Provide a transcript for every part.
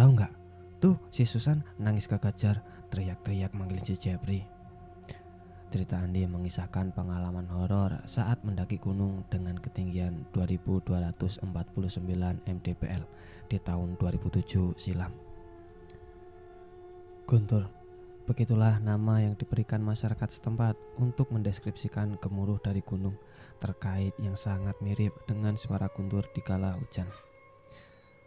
Tahu nggak? Tuh si Susan nangis kekejar, teriak-teriak manggil si Jeffrey. Cerita Andi mengisahkan pengalaman horor saat mendaki gunung dengan ketinggian 2249 mdpl di tahun 2007 silam. Guntur, begitulah nama yang diberikan masyarakat setempat untuk mendeskripsikan gemuruh dari gunung terkait yang sangat mirip dengan suara guntur di kala hujan.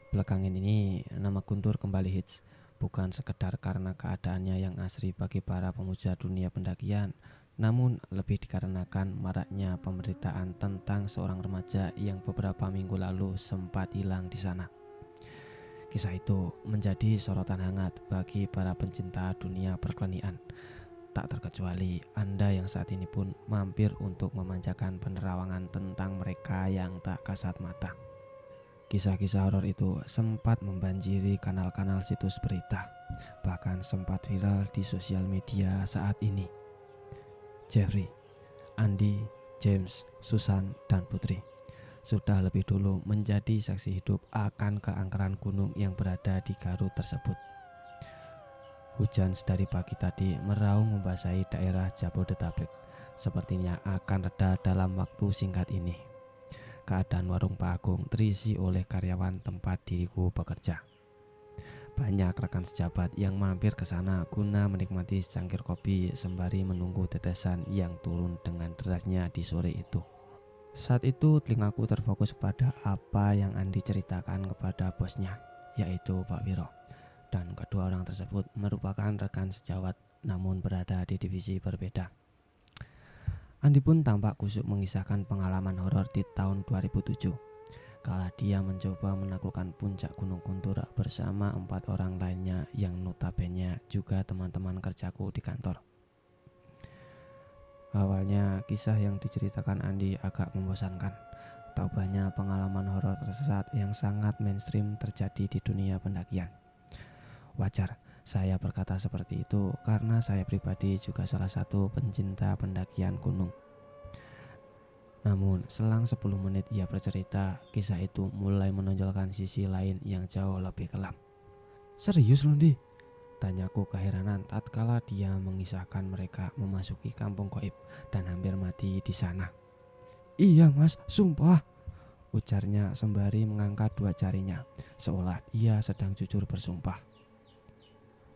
Belakangan ini nama Guntur kembali hits, bukan sekedar karena keadaannya yang asri bagi para pemuja dunia pendakian, namun lebih dikarenakan maraknya pemberitaan tentang seorang remaja yang beberapa minggu lalu sempat hilang di sana. Kisah itu menjadi sorotan hangat bagi para pencinta dunia perkelenian, tak terkecuali Anda yang saat ini pun mampir untuk memanjakan penerawangan tentang mereka yang tak kasat mata. Kisah-kisah horor itu sempat membanjiri kanal-kanal situs berita, bahkan sempat viral di sosial media saat ini. Jeffrey, Andi, James, Susan, dan Putri sudah lebih dulu menjadi saksi hidup akan keangkeran gunung yang berada di Garut tersebut. Hujan sedari pagi tadi meraung membasahi daerah Jabodetabek, sepertinya akan reda dalam waktu singkat ini. Keadaan warung Pak Agung terisi oleh karyawan tempat diriku bekerja. Banyak rekan sejabat yang mampir ke sana guna menikmati secangkir kopi sembari menunggu tetesan yang turun dengan derasnya di sore itu. Saat itu telingaku terfokus pada apa yang Andi ceritakan kepada bosnya, yaitu Pak Wiro. Dan kedua orang tersebut merupakan rekan sejawat namun berada di divisi berbeda. Andi pun tampak kusuk mengisahkan pengalaman horor di tahun 2007 kala dia mencoba menaklukkan puncak Gunung Guntur bersama 4 orang lainnya yang notabene juga teman-teman kerjaku di kantor. Awalnya kisah yang diceritakan Andi agak membosankan. Tak banyak pengalaman horor tersesat yang sangat mainstream terjadi di dunia pendakian. Wajar saya berkata seperti itu karena saya pribadi juga salah satu pencinta pendakian gunung. Namun selang 10 menit ia bercerita, kisah itu mulai menonjolkan sisi lain yang jauh lebih kelam. Serius Lundi? Tanyaku keheranan tatkala dia mengisahkan mereka memasuki kampung goib dan hampir mati di sana. Iya mas, sumpah, ujarnya sembari mengangkat 2 jarinya, seolah ia sedang jujur bersumpah.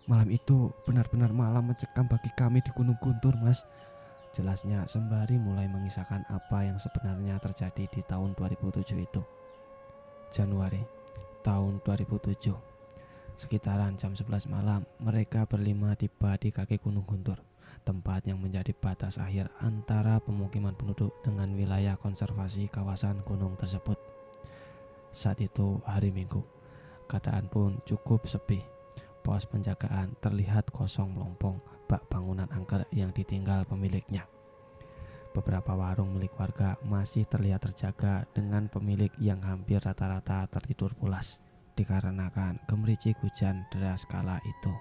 Malam itu benar-benar malam mencekam bagi kami di Gunung Guntur mas, jelasnya sembari mulai mengisahkan apa yang sebenarnya terjadi di tahun 2007 itu. Januari tahun 2007, sekitaran jam 11 malam, mereka berlima tiba di kaki Gunung Guntur, tempat yang menjadi batas akhir antara pemukiman penduduk dengan wilayah konservasi kawasan gunung tersebut. Saat itu hari Minggu, keadaan pun cukup sepi. Pos penjagaan terlihat kosong melompong bak bangunan angker yang ditinggal pemiliknya. Beberapa warung milik warga masih terlihat terjaga dengan pemilik yang hampir rata-rata tertidur pulas dikarenakan gemericik hujan deras kala itu.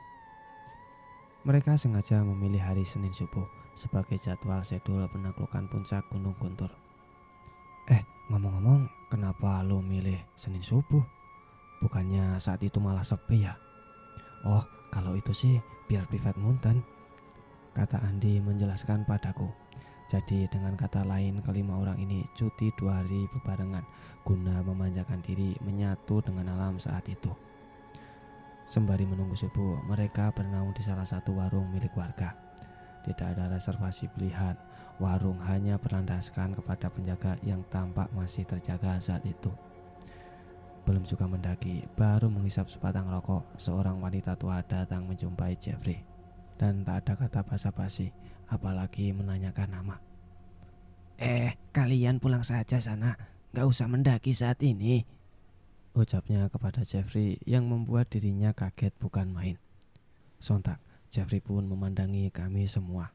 Mereka sengaja memilih hari Senin subuh sebagai jadwal sedul penaklukan puncak Gunung Guntur. Ngomong-ngomong, kenapa lo milih Senin subuh? Bukannya saat itu malah sepi ya? Oh, kalau itu sih biar private mountain, kata Andi menjelaskan padaku. Jadi dengan kata lain, kelima orang ini cuti 2 hari bebarengan guna memanjakan diri menyatu dengan alam saat itu. Sembari menunggu subuh, mereka bernaung di salah satu warung milik warga. Tidak ada reservasi pilihan, warung hanya berlandaskan kepada penjaga yang tampak masih terjaga saat itu. Belum juga mendaki, baru menghisap sebatang rokok, seorang wanita tua datang menjumpai Jeffrey. Dan tak ada kata basa-basi, apalagi menanyakan nama. Kalian pulang saja sana, gak usah mendaki saat ini, ucapnya kepada Jeffrey yang membuat dirinya kaget bukan main. Sontak, Jeffrey pun memandangi kami semua.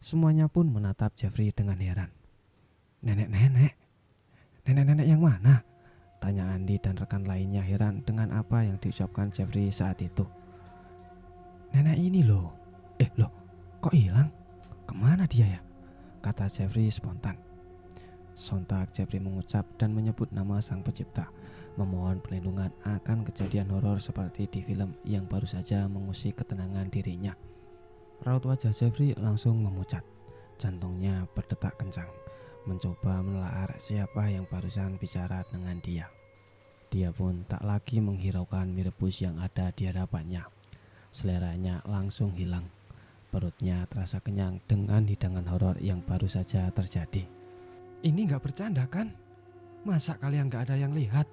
Semuanya pun menatap Jeffrey dengan heran. Nenek-nenek yang mana? Tanya Andi dan rekan lainnya heran dengan apa yang diucapkan Jeffrey saat itu. Nenek ini loh. Kok hilang? Kemana dia ya? Kata Jeffrey spontan. Sontak Jeffrey mengucap dan menyebut nama sang pencipta, memohon perlindungan akan kejadian horor seperti di film yang baru saja mengusik ketenangan dirinya. Raut wajah Jeffrey langsung memucat, jantungnya berdetak kencang, mencoba menelaah siapa yang barusan bicara dengan dia. Dia pun tak lagi menghiraukan mie rebus yang ada di hadapannya. Seleranya langsung hilang. Perutnya terasa kenyang dengan hidangan horor yang baru saja terjadi. Ini gak bercanda kan? Masa kalian gak ada yang lihat?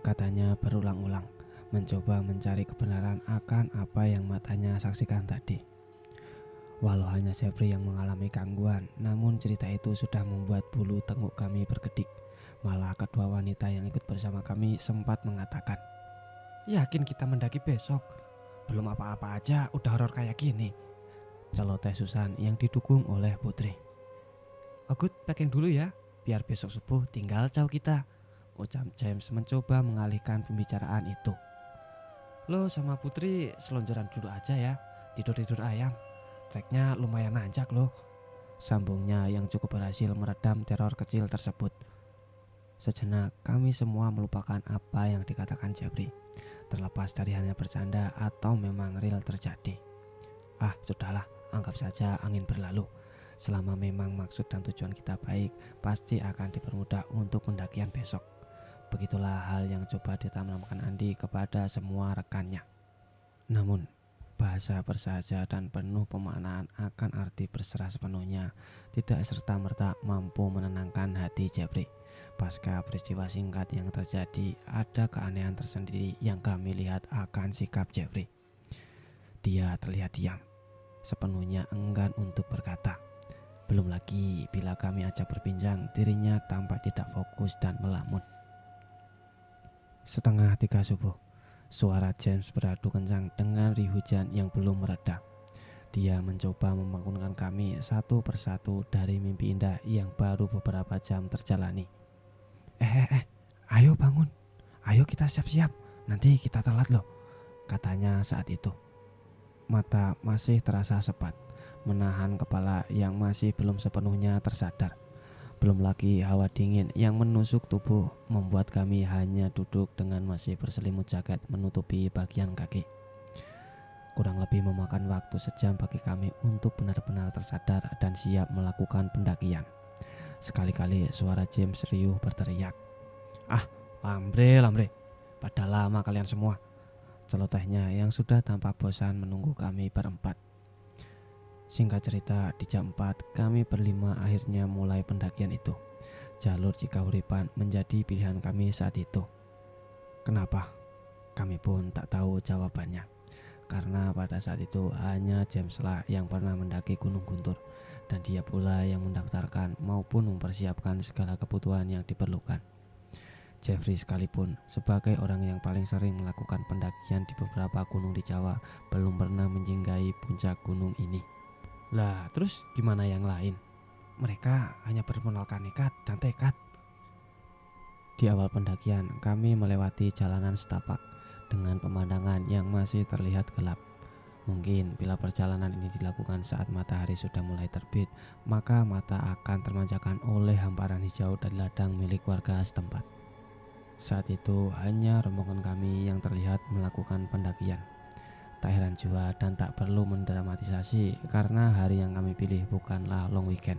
Katanya berulang-ulang, mencoba mencari kebenaran akan apa yang matanya saksikan tadi. Walau hanya Jeffrey yang mengalami gangguan, namun cerita itu sudah membuat bulu tengkuk kami berkedip. Malah kedua wanita yang ikut bersama kami sempat mengatakan, "Yakin kita mendaki besok? Belum apa-apa aja udah horor kayak gini." Celoteh Susan yang didukung oleh Putri. "Agut packing dulu ya, biar besok subuh tinggal caw kita," ucap James mencoba mengalihkan pembicaraan itu. "Lo sama Putri selonjoran dulu aja ya, tidur-tidur ayam. Treknya lumayan nanjak loh," sambungnya yang cukup berhasil meredam teror kecil tersebut. Sejenak kami semua melupakan apa yang dikatakan Jeffrey, terlepas dari hanya bercanda atau memang real terjadi. Sudahlah, anggap saja angin berlalu. Selama memang maksud dan tujuan kita baik, pasti akan dipermudah untuk pendakian besok. Begitulah hal yang coba ditanamkan Andi kepada semua rekannya. Namun, bahasa bersahaja dan penuh pemaknaan akan arti berserah sepenuhnya tidak serta-merta mampu menenangkan hati Jeffrey. Pasca peristiwa singkat yang terjadi, ada keanehan tersendiri yang kami lihat akan sikap Jeffrey. Dia terlihat diam, sepenuhnya enggan untuk berkata. Belum lagi bila kami ajak berbincang, dirinya tampak tidak fokus dan melamun. 2:30 subuh, suara James beradu kencang dengan riuh hujan yang belum mereda. Dia mencoba membangunkan kami satu persatu dari mimpi indah yang baru beberapa jam terjalani. Ayo bangun, ayo kita siap-siap, nanti kita telat loh," katanya saat itu. Mata masih terasa sepat, menahan kepala yang masih belum sepenuhnya tersadar. Belum lagi hawa dingin yang menusuk tubuh membuat kami hanya duduk dengan masih berselimut jaket menutupi bagian kaki. Kurang lebih memakan waktu sejam bagi kami untuk benar-benar tersadar dan siap melakukan pendakian. Sekali-kali suara James riuh berteriak, Lambre, pada lama kalian semua," celotehnya yang sudah tampak bosan menunggu kami berempat. Singkat cerita, di jam 4 kami berlima akhirnya mulai pendakian itu. Jalur Cikahuripan menjadi pilihan kami saat itu. Kenapa? Kami pun tak tahu jawabannya. Karena pada saat itu hanya James lah yang pernah mendaki Gunung Guntur, dan dia pula yang mendaftarkan maupun mempersiapkan segala kebutuhan yang diperlukan. Jeffrey sekalipun sebagai orang yang paling sering melakukan pendakian di beberapa gunung di Jawa belum pernah menjinggahi puncak gunung ini. Lah terus gimana yang lain? Mereka hanya bermodalkan nekat dan tekad. Di awal pendakian kami melewati jalanan setapak dengan pemandangan yang masih terlihat gelap. Mungkin bila perjalanan ini dilakukan saat matahari sudah mulai terbit, maka mata akan termanjakan oleh hamparan hijau dari ladang milik warga setempat. Saat itu hanya rombongan kami yang terlihat melakukan pendakian. Tak heran jua dan tak perlu mendramatisasi karena hari yang kami pilih bukanlah long weekend,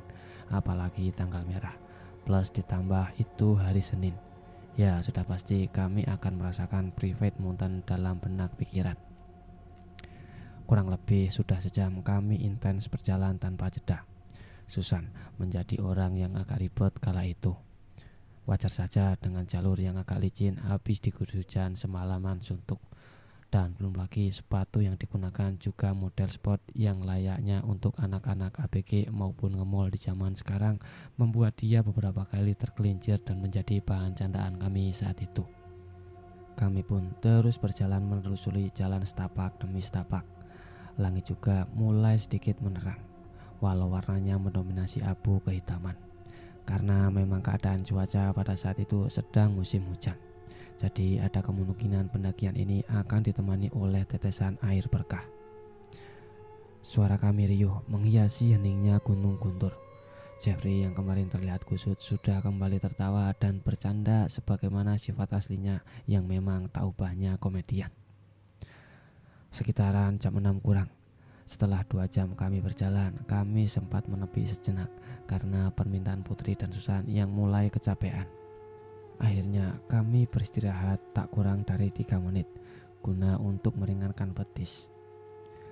apalagi tanggal merah. Plus ditambah itu hari Senin. Ya sudah pasti kami akan merasakan private mountain dalam benak pikiran. Kurang lebih sudah sejam kami intens berjalan tanpa jeda. Susan menjadi orang yang agak ribet kala itu. Wajar saja dengan jalur yang agak licin habis diguyur hujan semalaman suntuk. Dan belum lagi sepatu yang digunakan juga model sport yang layaknya untuk anak-anak ABG maupun ngemol di zaman sekarang, membuat dia beberapa kali tergelincir dan menjadi bahan candaan kami saat itu. Kami pun terus berjalan menelusuri jalan setapak demi setapak. Langit juga mulai sedikit menerang, walau warnanya mendominasi abu kehitaman. Karena memang keadaan cuaca pada saat itu sedang musim hujan. Jadi ada kemungkinan pendakian ini akan ditemani oleh tetesan air berkah. Suara kami riuh menghiasi heningnya Gunung Guntur. Jeffrey yang kemarin terlihat kusut sudah kembali tertawa dan bercanda sebagaimana sifat aslinya yang memang tak ubahnya komedian. Sekitaran jam 6 kurang. Setelah 2 jam kami berjalan, kami sempat menepi sejenak karena permintaan Putri dan Susan yang mulai kecapean. Akhirnya kami beristirahat tak kurang dari 3 menit guna untuk meringankan betis.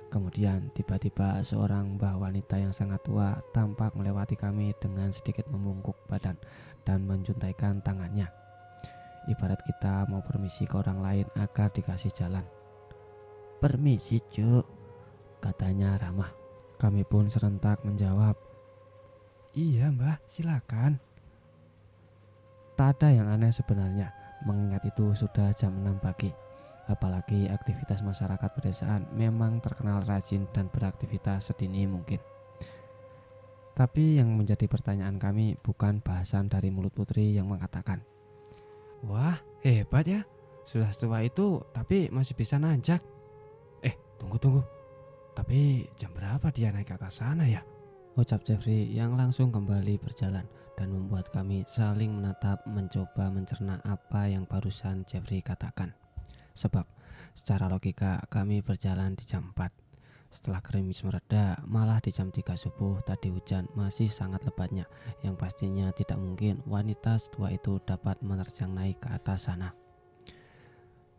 Kemudian tiba-tiba seorang mbah wanita yang sangat tua tampak melewati kami dengan sedikit membungkuk badan dan menjuntaikan tangannya. Ibarat kita mau permisi ke orang lain agar dikasih jalan. "Permisi, Cuk," katanya ramah. Kami pun serentak menjawab, "Iya mbah, silakan." tak ada yang aneh sebenarnya, mengingat itu sudah jam 6 pagi. Apalagi aktivitas masyarakat pedesaan memang terkenal rajin dan beraktivitas sedini mungkin. Tapi yang menjadi pertanyaan kami bukan bahasan dari mulut Putri yang mengatakan, "Wah, hebat ya. Sudah setua itu tapi masih bisa nanjak. Tunggu. Tapi jam berapa dia naik ke atas sana ya?" ucap Jeffrey yang langsung kembali berjalan dan membuat kami saling menatap mencoba mencerna apa yang barusan Jeffrey katakan. Sebab secara logika kami berjalan di jam 4. Setelah gerimis mereda, malah di jam 3 subuh tadi hujan masih sangat lebatnya, yang pastinya tidak mungkin wanita setua itu dapat menerjang naik ke atas sana.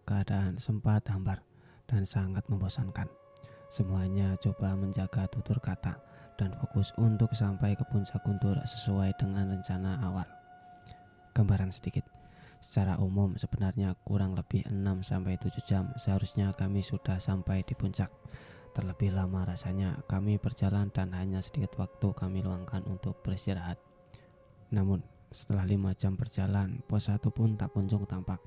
Keadaan sempat hambar dan sangat membosankan. Semuanya coba menjaga tutur kata dan fokus untuk sampai ke puncak guntur sesuai dengan rencana awal. Gambaran sedikit. Secara umum sebenarnya kurang lebih 6-7 jam seharusnya kami sudah sampai di puncak. Terlebih lama rasanya kami berjalan dan hanya sedikit waktu kami luangkan untuk beristirahat. Namun setelah 5 jam berjalan, pos 1 pun tak kunjung tampak.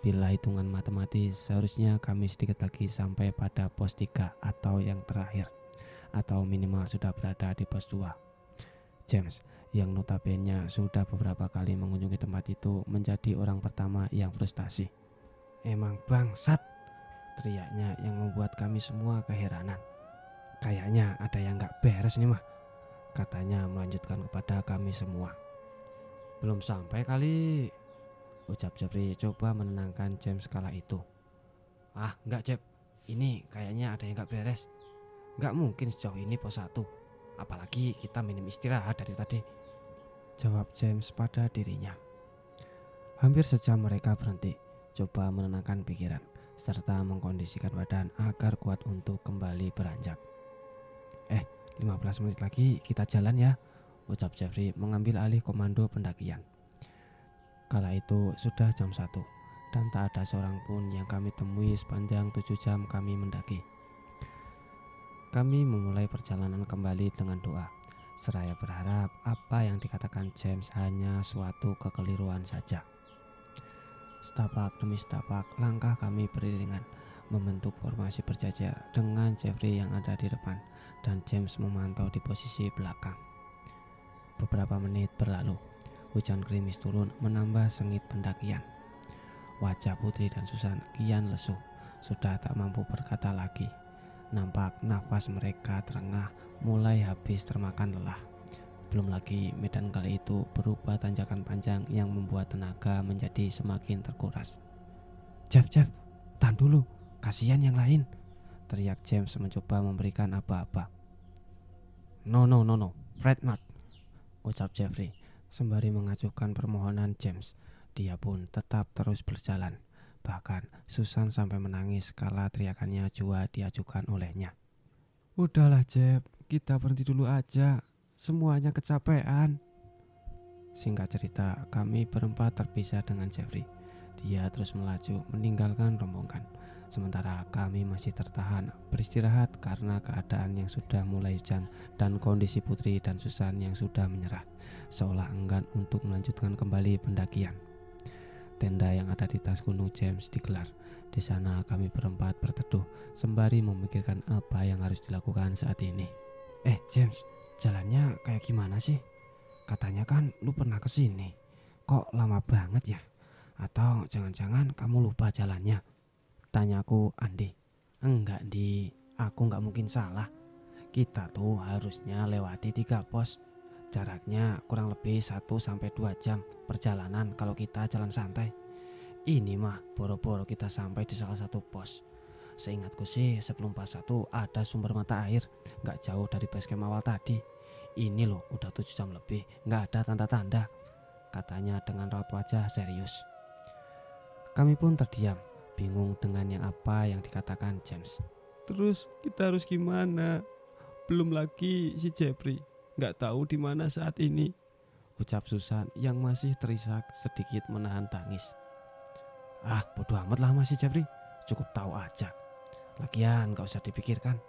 Bila hitungan matematis seharusnya kami sedikit lagi sampai pada pos 3 atau yang terakhir, atau minimal sudah berada di pos 2. James yang notabene sudah beberapa kali mengunjungi tempat itu menjadi orang pertama yang frustasi. "Emang bangsat," teriaknya yang membuat kami semua keheranan. "Kayaknya ada yang gak beres nih mah," katanya melanjutkan kepada kami semua. "Belum sampai kali," ucap Jeffrey coba menenangkan James kala itu. "Ah enggak Jeb, ini kayaknya ada yang gak beres. Gak mungkin sejauh ini pos 1. Apalagi kita minim istirahat dari tadi," jawab James pada dirinya. Hampir sejam mereka berhenti, coba menenangkan pikiran, serta mengkondisikan badan agar kuat untuk kembali beranjak. 15 menit lagi kita jalan ya," ucap Jeffrey mengambil alih komando pendakian. Kala itu sudah jam 1 dan tak ada seorang pun yang kami temui sepanjang 7 jam kami mendaki. Kami memulai perjalanan kembali dengan doa, seraya berharap apa yang dikatakan James hanya suatu kekeliruan saja. Setapak demi setapak langkah kami beriringan membentuk formasi berjajar dengan Jeffrey yang ada di depan dan James memantau di posisi belakang. Beberapa menit berlalu, hujan gerimis turun menambah sengit pendakian. Wajah Putri dan Susan kian lesu, sudah tak mampu berkata lagi. Nampak nafas mereka terengah, mulai habis termakan lelah. Belum lagi medan kali itu berupa tanjakan panjang yang membuat tenaga menjadi semakin terkuras. Jeff, tahan dulu, kasihan yang lain," teriak James mencoba memberikan apa-apa. No, Fred not," ucap Jeffrey sembari mengajukan permohonan James. Dia pun tetap terus berjalan. Bahkan Susan sampai menangis kala teriakannya juga diajukan olehnya. "Udahlah Jeff, kita berhenti dulu aja. Semuanya kecapean." Singkat cerita, kami berempat terpisah dengan Jeffrey. Dia terus melaju meninggalkan rombongan, sementara kami masih tertahan beristirahat karena keadaan yang sudah mulai hujan dan kondisi Putri dan Susan yang sudah menyerah, seolah enggan untuk melanjutkan kembali pendakian. Tenda yang ada di tas gunung James digelar. Di sana kami berempat berteduh sembari memikirkan apa yang harus dilakukan saat ini. James, jalannya kayak gimana sih? Katanya kan lu pernah kesini. Kok lama banget ya? Atau jangan-jangan kamu lupa jalannya?" tanyaku Andi. "Enggak Di, aku nggak mungkin salah. Kita tuh harusnya lewati 3 pos. Jaraknya kurang lebih 1-2 jam perjalanan kalau kita jalan santai. Ini mah boro-boro kita sampai di salah satu pos. Seingatku sih sebelum pas 1 ada sumber mata air gak jauh dari basecamp awal tadi. Ini loh udah 7 jam lebih gak ada tanda-tanda, katanya dengan raut wajah serius. Kami pun terdiam, bingung dengan apa yang dikatakan James. Terus kita harus gimana? Belum lagi si Jeffrey gak tahu di mana saat ini, ucap Susan yang masih terisak sedikit menahan tangis. Ah, bodoh amat lah masih Jeffrey, cukup tahu aja. Lagian gak usah dipikirkan,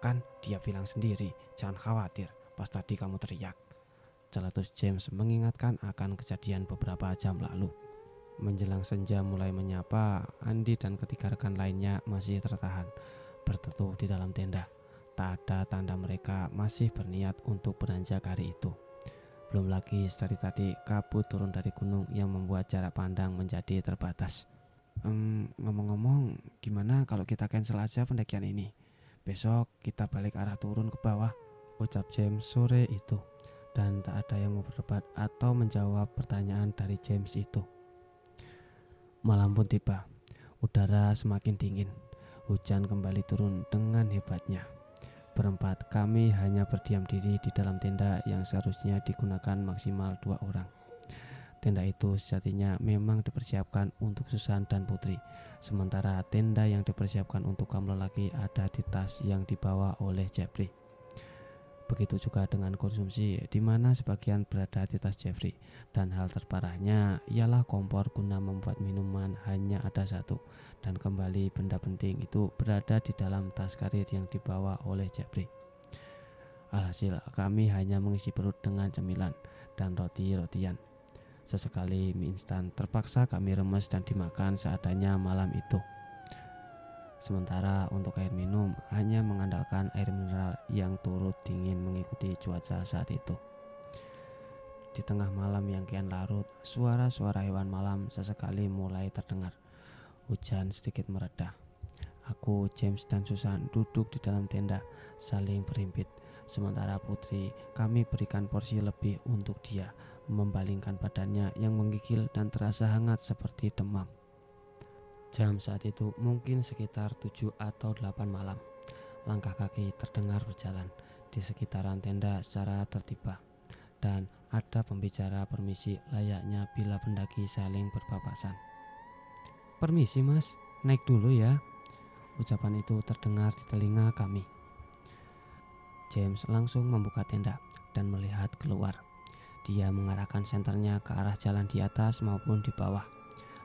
kan dia bilang sendiri jangan khawatir pas tadi kamu teriak. Celetus James mengingatkan akan kejadian beberapa jam lalu. Menjelang senja mulai menyapa, Andi dan ketiga rekan lainnya masih tertahan berteduh di dalam tenda. Tak ada tanda mereka masih berniat untuk beranjak hari itu. Belum lagi dari tadi kabut turun dari gunung yang membuat jarak pandang menjadi terbatas. Ngomong-ngomong, gimana kalau kita cancel aja pendakian ini? Besok kita balik arah turun ke bawah, ucap James sore itu. Dan tak ada yang mau berdebat atau menjawab pertanyaan dari James itu. Malam pun tiba, udara semakin dingin. Hujan kembali turun dengan hebatnya. Berempat kami hanya berdiam diri di dalam tenda yang seharusnya digunakan maksimal 2 orang. Tenda itu sejatinya memang dipersiapkan untuk Susan dan Putri, sementara tenda yang dipersiapkan untuk kaum lelaki ada di tas yang dibawa oleh Jeffrey. Begitu juga dengan konsumsi, di mana sebagian berada di tas Jeffrey, dan hal terparahnya ialah kompor guna membuat minuman hanya ada 1, dan kembali benda penting itu berada di dalam tas karir yang dibawa oleh Jeffrey. Alhasil kami hanya mengisi perut dengan cemilan dan roti-rotian. Sesekali mie instan terpaksa kami remes dan dimakan seadanya malam itu. Sementara untuk air minum hanya mengandalkan air mineral yang turut dingin mengikuti cuaca saat itu. Di tengah malam yang kian larut, suara-suara hewan malam sesekali mulai terdengar. Hujan sedikit mereda. Aku, James dan Susan duduk di dalam tenda saling berhimpit. Sementara Putri kami berikan porsi lebih untuk dia, membalingkan badannya yang menggigil dan terasa hangat seperti demam. Jam saat itu mungkin sekitar 7 atau 8 malam. Langkah kaki terdengar berjalan di sekitaran tenda secara tertiba, dan ada pembicara permisi layaknya bila pendaki saling berpapasan. "Permisi mas, naik dulu ya," ucapan itu terdengar di telinga kami. James langsung membuka tenda dan melihat keluar. Dia mengarahkan senternya ke arah jalan di atas maupun di bawah.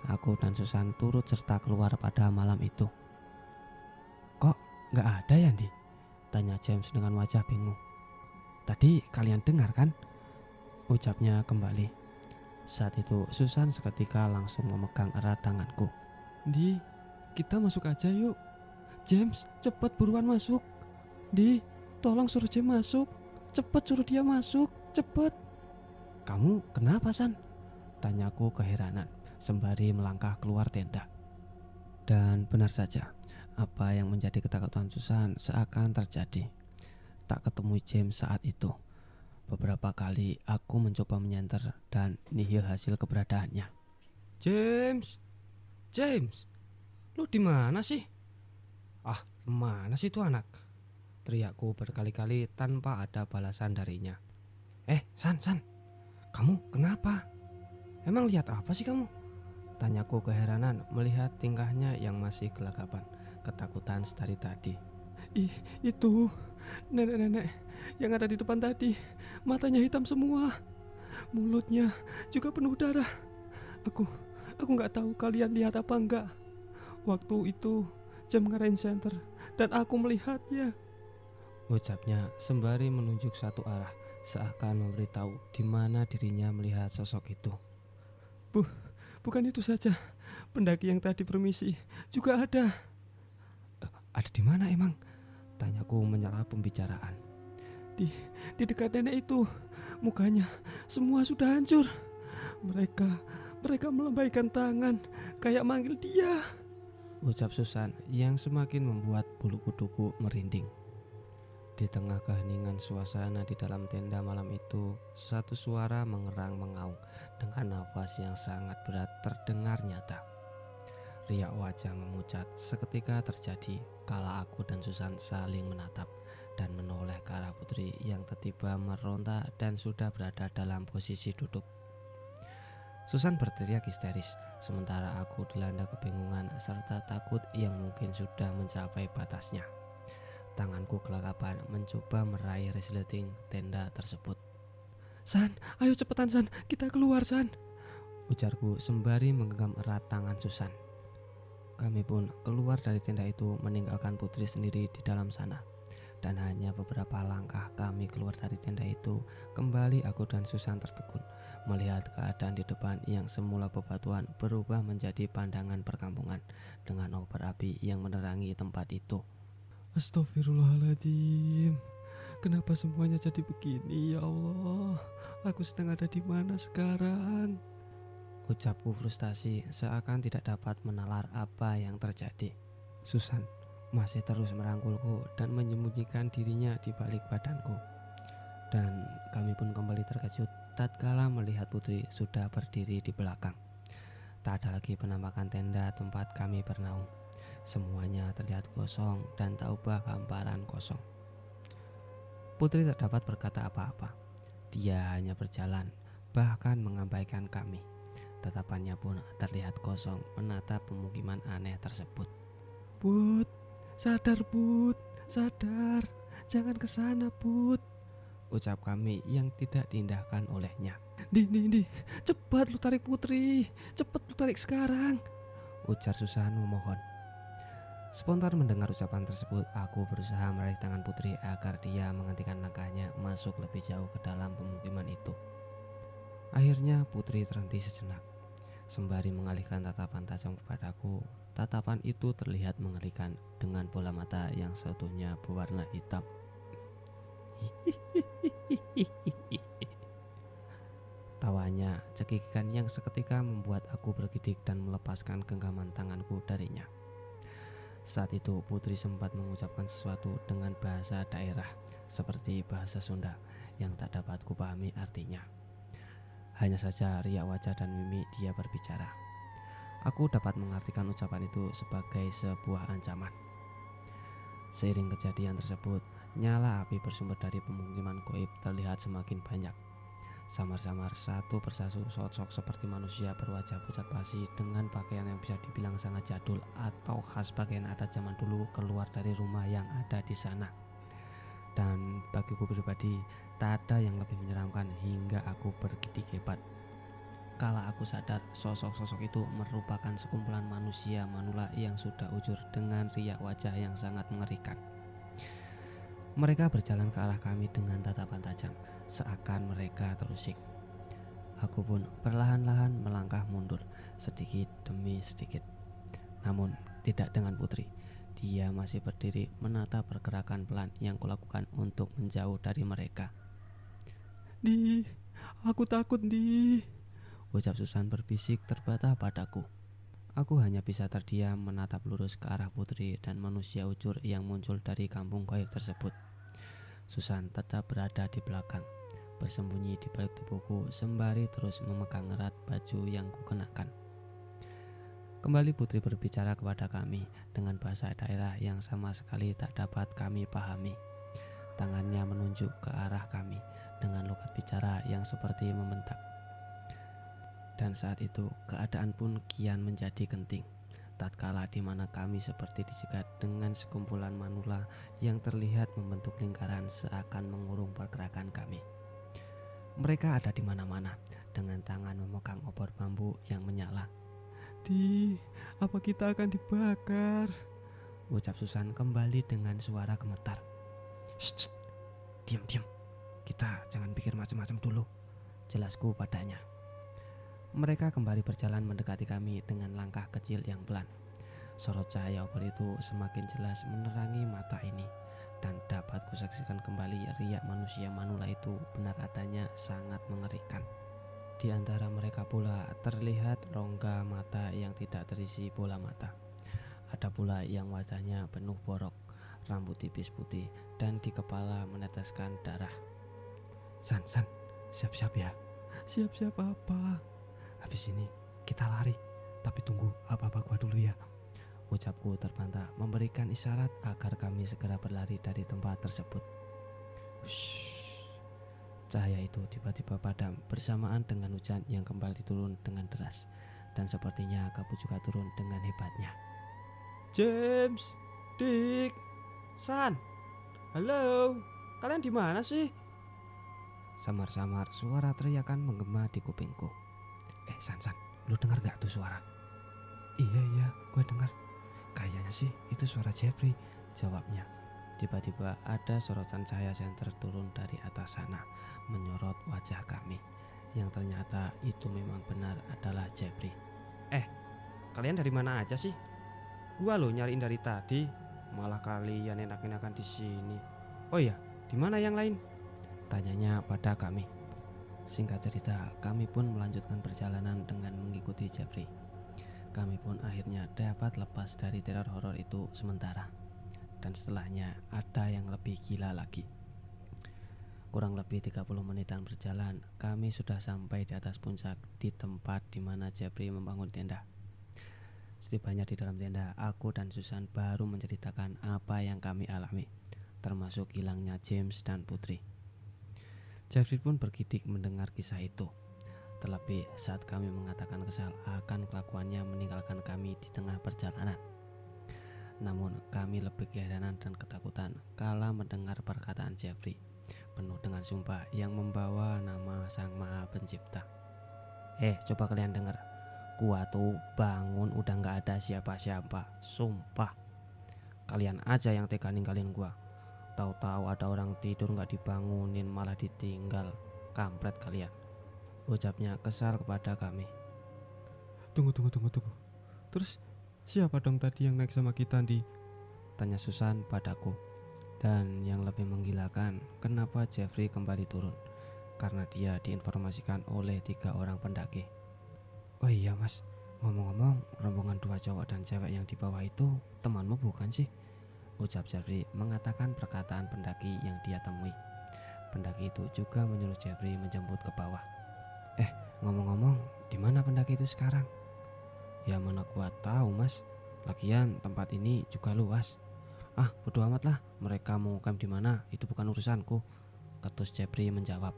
Aku dan Susan turut serta keluar pada malam itu. "Kok gak ada ya, Di?" tanya James dengan wajah bingung. "Tadi kalian dengar kan?" ucapnya kembali. Saat itu Susan seketika langsung memegang erat tanganku. Di, kita masuk aja yuk. James, cepet buruan masuk. Di, tolong suruh James masuk. Cepet suruh dia masuk, cepet. "Kamu kenapa, San?" tanyaku keheranan sembari melangkah keluar tenda. Dan benar saja, apa yang menjadi ketakutan Susan seakan terjadi. Tak ketemu James saat itu. Beberapa kali aku mencoba menyenter dan nihil hasil keberadaannya. James, James, lu di mana sih? "Ah, mana sih itu anak?" teriakku berkali-kali tanpa ada balasan darinya. San, kamu kenapa? Emang lihat apa sih kamu?" tanyaku keheranan melihat tingkahnya yang masih gelagapan, ketakutan dari tadi. Itu nenek-nenek yang ada di depan tadi. Matanya hitam semua, mulutnya juga penuh darah. Aku gak tahu kalian lihat apa enggak. Waktu itu jam ngarahin center dan aku melihatnya, ucapnya sembari menunjuk satu arah, seakan memberitahu di mana dirinya melihat sosok itu. Bukan itu saja, pendaki yang tadi permisi juga ada. "Ada di mana emang?" tanyaku menyela pembicaraan. Di dekat nenek itu, mukanya semua sudah hancur. Mereka melambaikan tangan kayak manggil dia, ucap Susan yang semakin membuat bulu kuduku merinding. Di tengah keheningan suasana di dalam tenda malam itu, satu suara mengerang mengaung dengan nafas yang sangat berat terdengar nyata. Riak wajah memucat seketika terjadi kala aku dan Susan saling menatap dan menoleh ke arah Putri yang tiba-tiba meronta dan sudah berada dalam posisi duduk. Susan berteriak histeris, sementara aku dilanda kebingungan serta takut yang mungkin sudah mencapai batasnya. Tanganku kelakapan mencoba meraih resleting tenda tersebut. "San, ayo cepetan San, kita keluar San," ujarku sembari menggenggam erat tangan Susan. Kami pun keluar dari tenda itu meninggalkan Putri sendiri di dalam sana. Dan hanya beberapa langkah kami keluar dari tenda itu, kembali aku dan Susan tertegun melihat keadaan di depan yang semula bebatuan berubah menjadi pandangan perkampungan dengan obor api yang menerangi tempat itu. "Astagfirullahaladzim, kenapa semuanya jadi begini ya Allah? Aku sedang ada di mana sekarang?" Ucapku frustasi seakan tidak dapat menalar apa yang terjadi. Susan masih terus merangkulku dan menyembunyikan dirinya di balik badanku. Dan kami pun kembali terkejut tatkala melihat Putri sudah berdiri di belakang. Tak ada lagi penampakan tenda tempat kami bernaung. Semuanya terlihat kosong dan tak ubah hamparan kosong. Putri tak dapat berkata apa-apa. Dia hanya berjalan, bahkan mengabaikan kami. Tatapannya pun terlihat kosong menatap pemukiman aneh tersebut. "Put, sadar Put, sadar, jangan ke sana Put," ucap kami yang tidak diindahkan olehnya. Di, cepat lu tarik Putri, cepat lu tarik sekarang," ujar Susan memohon. Spontan mendengar ucapan tersebut, aku berusaha meraih tangan Putri agar dia menghentikan langkahnya masuk lebih jauh ke dalam pemukiman itu. Akhirnya Putri terhenti sejenak. Sembari mengalihkan tatapan tajam kepadaku, tatapan itu terlihat mengerikan dengan bola mata yang seutuhnya berwarna hitam. Tawanya cekikikan yang seketika membuat aku bergidik dan melepaskan genggaman tanganku darinya. Saat itu Putri sempat mengucapkan sesuatu dengan bahasa daerah seperti bahasa Sunda yang tak dapat kupahami artinya. Hanya saja riak wajah dan mimik dia berbicara. Aku dapat mengartikan ucapan itu sebagai sebuah ancaman. Seiring kejadian tersebut, nyala api bersumber dari pemukiman goib terlihat semakin banyak. Samar-samar satu persatu sosok seperti manusia berwajah pucat pasi dengan pakaian yang bisa dibilang sangat jadul atau khas pakaian adat zaman dulu keluar dari rumah yang ada di sana. Dan bagiku pribadi, tak ada yang lebih menyeramkan hingga aku bergidik hebat. Kala aku sadar sosok-sosok itu merupakan sekumpulan manusia manula yang sudah ujur dengan riak wajah yang sangat mengerikan. Mereka berjalan ke arah kami dengan tatapan tajam, seakan mereka terusik. Aku pun perlahan-lahan melangkah mundur, sedikit demi sedikit. Namun tidak dengan Putri. Dia masih berdiri menatap pergerakan pelan yang kulakukan untuk menjauh dari mereka. "Di, aku takut Di," ucap Susan berbisik terbata padaku. Aku hanya bisa terdiam menatap lurus ke arah Putri dan manusia ujur yang muncul dari kampung goib tersebut. Susan tetap berada di belakang, bersembunyi di balik tubuhku sembari terus memegang erat baju yang kukenakan. Kembali Putri berbicara kepada kami dengan bahasa daerah yang sama sekali tak dapat kami pahami. Tangannya menunjuk ke arah kami dengan logat bicara yang seperti membentak. Dan saat itu keadaan pun kian menjadi genting. Tatkala di mana kami seperti dicegat dengan sekumpulan manula yang terlihat membentuk lingkaran seakan mengurung pergerakan kami. Mereka ada di mana-mana dengan tangan memegang obor bambu yang menyala. "Di, apa kita akan dibakar?" ucap Susan kembali dengan suara gemetar. "Shh, diam. Kita jangan pikir macam-macam dulu," jelasku padanya. Mereka kembali berjalan mendekati kami dengan langkah kecil yang pelan. Sorot cahaya obor itu semakin jelas menerangi mata ini, dan dapat kusaksikan kembali riak manusia manula itu benar adanya sangat mengerikan. Di antara mereka pula terlihat rongga mata yang tidak terisi bola mata. Ada pula yang wajahnya penuh borok, rambut tipis putih, dan di kepala meneteskan darah. San, siap-siap ya. Siap-siap apa? Habis ini kita lari. Tapi tunggu apa-apa gua dulu ya. Ucapku terbantah memberikan isyarat agar kami segera berlari dari tempat tersebut. Shh. Cahaya itu tiba-tiba padam bersamaan dengan hujan yang kembali turun dengan deras. Dan sepertinya kabut juga turun dengan hebatnya. James, Dick, San, halo, kalian di mana sih? Samar-samar suara teriakan menggema di kupingku. San, lu dengar gak tuh suara? Iya, gue dengar. Kayaknya sih itu suara Jeffrey, jawabnya. Tiba-tiba ada sorotan cahaya senter turun dari atas sana, menyorot wajah kami. Yang ternyata itu memang benar adalah Jeffrey. Kalian dari mana aja sih? Gua lo nyariin dari tadi, malah kalian enak-enakan di sini. Oh iya, di mana yang lain? Tanyanya pada kami. Singkat cerita, kami pun melanjutkan perjalanan dengan mengikuti Jeffrey. Kami pun akhirnya dapat lepas dari teror horor itu sementara. Dan setelahnya ada yang lebih gila lagi. Kurang lebih 30 menitan berjalan, kami sudah sampai di atas puncak di tempat di mana Jeffrey membangun tenda. Setibanya di dalam tenda, aku dan Susan baru menceritakan apa yang kami alami, termasuk hilangnya James dan Putri. Jeffrey pun bergidik mendengar kisah itu. Terlebih saat kami mengatakan kesal akan kelakuannya meninggalkan kami di tengah perjalanan. Namun kami lebih keheranan dan ketakutan kala mendengar perkataan Jeffrey, penuh dengan sumpah yang membawa nama Sang Maha Pencipta. Coba kalian dengar. Gua tuh bangun udah gak ada siapa-siapa. Sumpah. Kalian aja yang tega ninggalin gua. Tahu-tahu ada orang tidur gak dibangunin malah ditinggal. Kampret kalian, ucapnya kesal kepada kami. Tunggu. Terus siapa dong tadi yang naik sama kita, Di? Tanya Susan padaku. Dan yang lebih menggilakan, kenapa Jeffrey kembali turun? Karena dia diinformasikan oleh 3 orang pendaki. Oh iya mas, ngomong-ngomong, rombongan 2 cowok dan cewek yang di bawah itu temanmu bukan sih? Ucap Jeffrey mengatakan perkataan pendaki yang dia temui. Pendaki itu juga menyuruh Jeffrey menjemput ke bawah. Ngomong-ngomong, di mana pendaki itu sekarang? Ya mana gua tahu mas, lagian tempat ini juga luas. Bodo amat lah, mereka mau camp di mana itu bukan urusanku, ketus Jeffrey menjawab.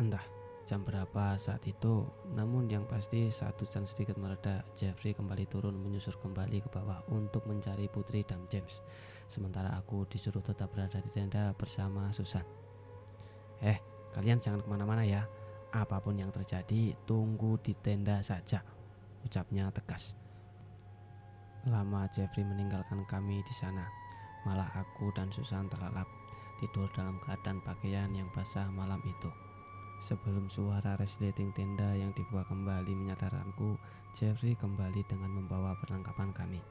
Entah jam berapa saat itu, namun yang pasti saat hujan sedikit mereda, Jeffrey kembali turun menyusur kembali ke bawah untuk mencari Putri dan James. Sementara aku disuruh tetap berada di tenda bersama Susan. Kalian jangan kemana-mana ya. Apapun yang terjadi, tunggu di tenda saja, ucapnya tegas. Lama Jeffrey meninggalkan kami di sana. Malah aku dan Susan terlelap tidur dalam keadaan pakaian yang basah malam itu. Sebelum suara resleting tenda yang dibuka kembali menyadarkanku, Jeffrey kembali dengan membawa perlengkapan kami.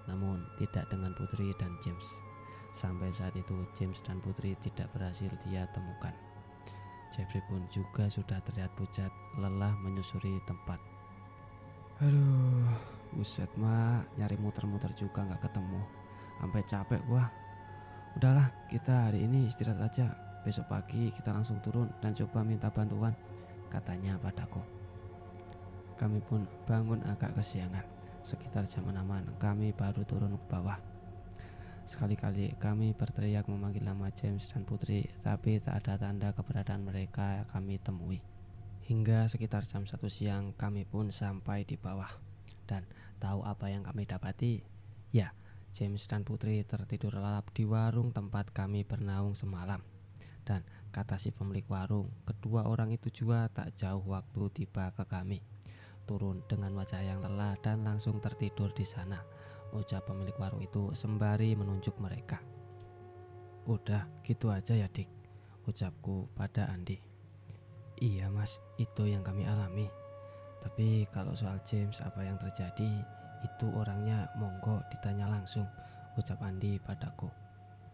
Namun tidak dengan Putri dan James. Sampai saat itu James dan Putri tidak berhasil dia temukan. Jeffrey pun juga sudah terlihat pucat, lelah menyusuri tempat. Aduh, buset mak, nyari muter-muter juga gak ketemu. Sampai capek gua. Udahlah, kita hari ini istirahat aja. Besok pagi kita langsung turun dan coba minta bantuan, katanya padaku. Kami pun bangun agak kesiangan. Sekitar jam 6-an kami baru turun ke bawah. Sekali-kali kami berteriak memanggil nama James dan Putri, tapi tak ada tanda keberadaan mereka kami temui. Hingga sekitar jam 1 siang kami pun sampai di bawah. Dan tahu apa yang kami dapati? Ya, James dan Putri tertidur lelap di warung tempat kami bernaung semalam. Dan kata si pemilik warung, kedua orang itu juga tak jauh waktu tiba ke kami. Turun dengan wajah yang lelah dan langsung tertidur di sana, ucap pemilik warung itu sembari menunjuk mereka. Udah gitu aja ya Dik, ucapku pada Andi. Iya mas, itu yang kami alami. Tapi kalau soal James apa yang terjadi, itu orangnya monggo ditanya langsung, ucap Andi padaku.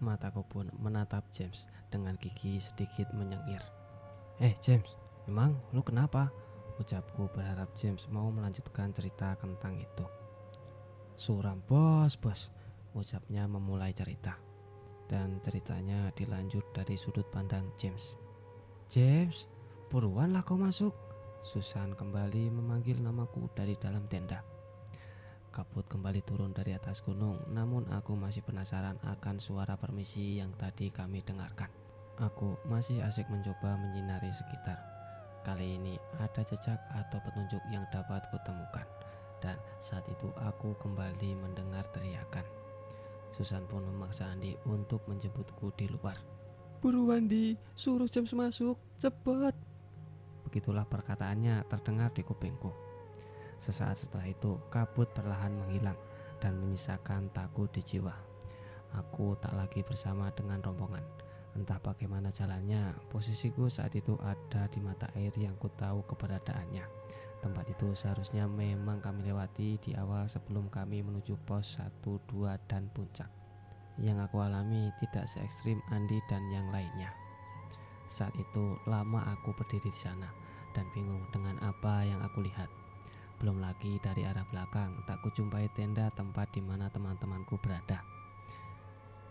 Mataku pun menatap James dengan gigi sedikit menyengir. James, emang lu kenapa? Ucapku berharap James mau melanjutkan cerita tentang itu. Suram bos, ucapnya memulai cerita. Dan ceritanya dilanjut dari sudut pandang James. James, buruanlah kau masuk. Susan kembali memanggil namaku dari dalam tenda. Kabut kembali turun dari atas gunung, namun aku masih penasaran akan suara permisi yang tadi kami dengarkan. Aku masih asik mencoba menyinari sekitar. Kali ini ada jejak atau petunjuk yang dapat kutemukan. Dan saat itu aku kembali mendengar teriakan. Susan pun memaksa Andi untuk menjemputku di luar. Buruan Di, suruh James masuk, cepat. Begitulah perkataannya terdengar di kupingku. Sesaat setelah itu kabut perlahan menghilang dan menyisakan takut di jiwa. Aku tak lagi bersama dengan rombongan. Entah bagaimana jalannya, posisiku saat itu ada di mata air yang ku tahu keberadaannya. Tempat itu seharusnya memang kami lewati di awal sebelum kami menuju pos 1, 2, dan puncak. Yang aku alami tidak se ekstrim Andi dan yang lainnya. Saat itu lama aku berdiri di sana dan bingung dengan apa yang aku lihat. Belum lagi dari arah belakang tak kujumpai tenda tempat di mana teman-temanku berada.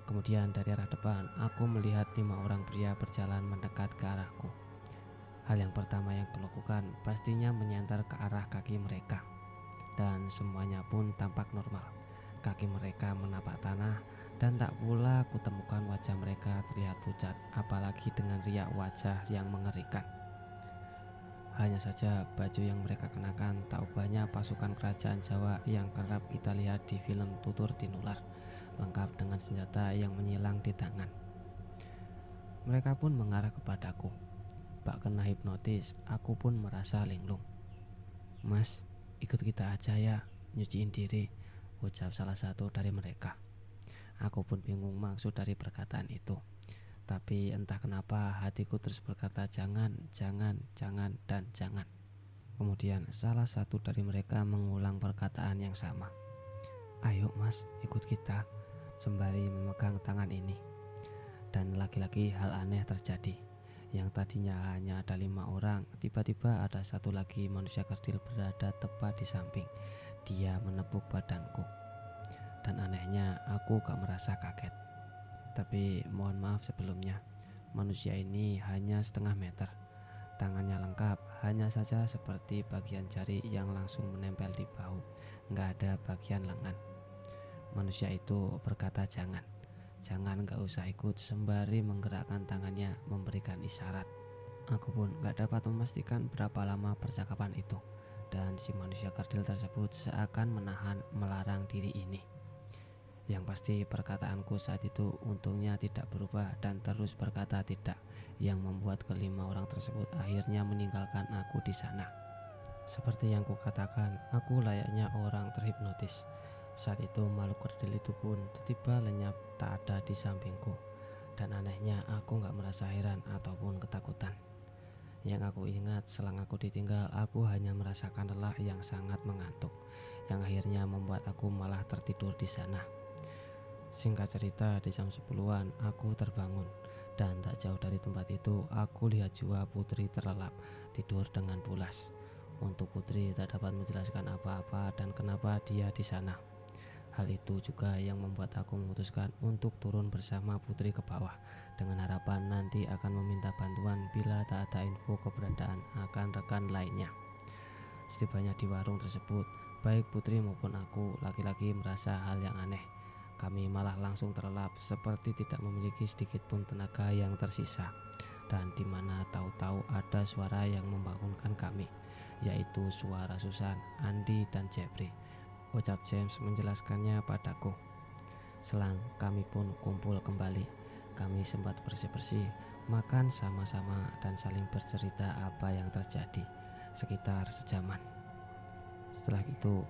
Kemudian dari arah depan aku melihat 5 orang pria berjalan mendekat ke arahku. Hal yang pertama yang kulakukan pastinya menyantar ke arah kaki mereka. Dan semuanya pun tampak normal. Kaki mereka menapak tanah dan tak pula kutemukan wajah mereka terlihat pucat, apalagi dengan riak wajah yang mengerikan. Hanya saja baju yang mereka kenakan tak ubahnya pasukan kerajaan Jawa yang kerap kita lihat di film Tutur Tinular, lengkap dengan senjata yang menyilang di tangan. Mereka pun mengarah kepadaku. Bak kena hipnotis, aku pun merasa linglung. Mas, ikut kita aja ya, nyuciin diri, ucap salah satu dari mereka. Aku pun bingung maksud dari perkataan itu. Tapi entah kenapa hatiku terus berkata jangan, jangan, jangan, dan jangan. Kemudian salah satu dari mereka mengulang perkataan yang sama. Ayo mas, ikut kita, sembari memegang tangan ini. Dan lagi-lagi hal aneh terjadi. Yang tadinya hanya ada 5 orang, tiba-tiba ada satu lagi manusia kerdil berada tepat di samping. Dia menepuk badanku. Dan anehnya aku gak merasa kaget. Tapi mohon maaf sebelumnya, manusia ini hanya setengah meter. Tangannya lengkap, hanya saja seperti bagian jari yang langsung menempel di bahu, nggak ada bagian lengan. Manusia itu berkata jangan, jangan nggak usah ikut, sembari menggerakkan tangannya memberikan isyarat. Aku pun nggak dapat memastikan berapa lama percakapan itu, dan si manusia kerdil tersebut seakan melarang diri ini. Yang pasti perkataanku saat itu untungnya tidak berubah dan terus berkata tidak, yang membuat kelima orang tersebut akhirnya meninggalkan aku di sana. Seperti yang kukatakan, aku layaknya orang terhipnotis. Saat itu makhluk kerdil itu pun tiba-tiba lenyap tak ada di sampingku. Dan anehnya aku gak merasa heran ataupun ketakutan. Yang aku ingat selang aku ditinggal, aku hanya merasakan lelah yang sangat mengantuk, yang akhirnya membuat aku malah tertidur di sana. Singkat cerita, di jam 10-an aku terbangun, dan tak jauh dari tempat itu aku lihat jua Putri terlelap tidur dengan pulas. Untuk Putri tak dapat menjelaskan apa-apa dan kenapa dia di sana. Hal itu juga yang membuat aku memutuskan untuk turun bersama Putri ke bawah, dengan harapan nanti akan meminta bantuan bila tak ada info keberadaan akan rekan lainnya. Setibanya di warung tersebut, baik Putri maupun aku laki-laki merasa hal yang aneh. Kami malah langsung terlelap seperti tidak memiliki sedikit pun tenaga yang tersisa. Dan di mana tahu-tahu ada suara yang membangunkan kami, yaitu suara Susan, Andi, dan Jeffrey. Ucap James menjelaskannya padaku. Selang kami pun kumpul kembali. Kami sempat bersih-bersih, makan sama-sama, dan saling bercerita apa yang terjadi sekitar sejaman. Setelah itu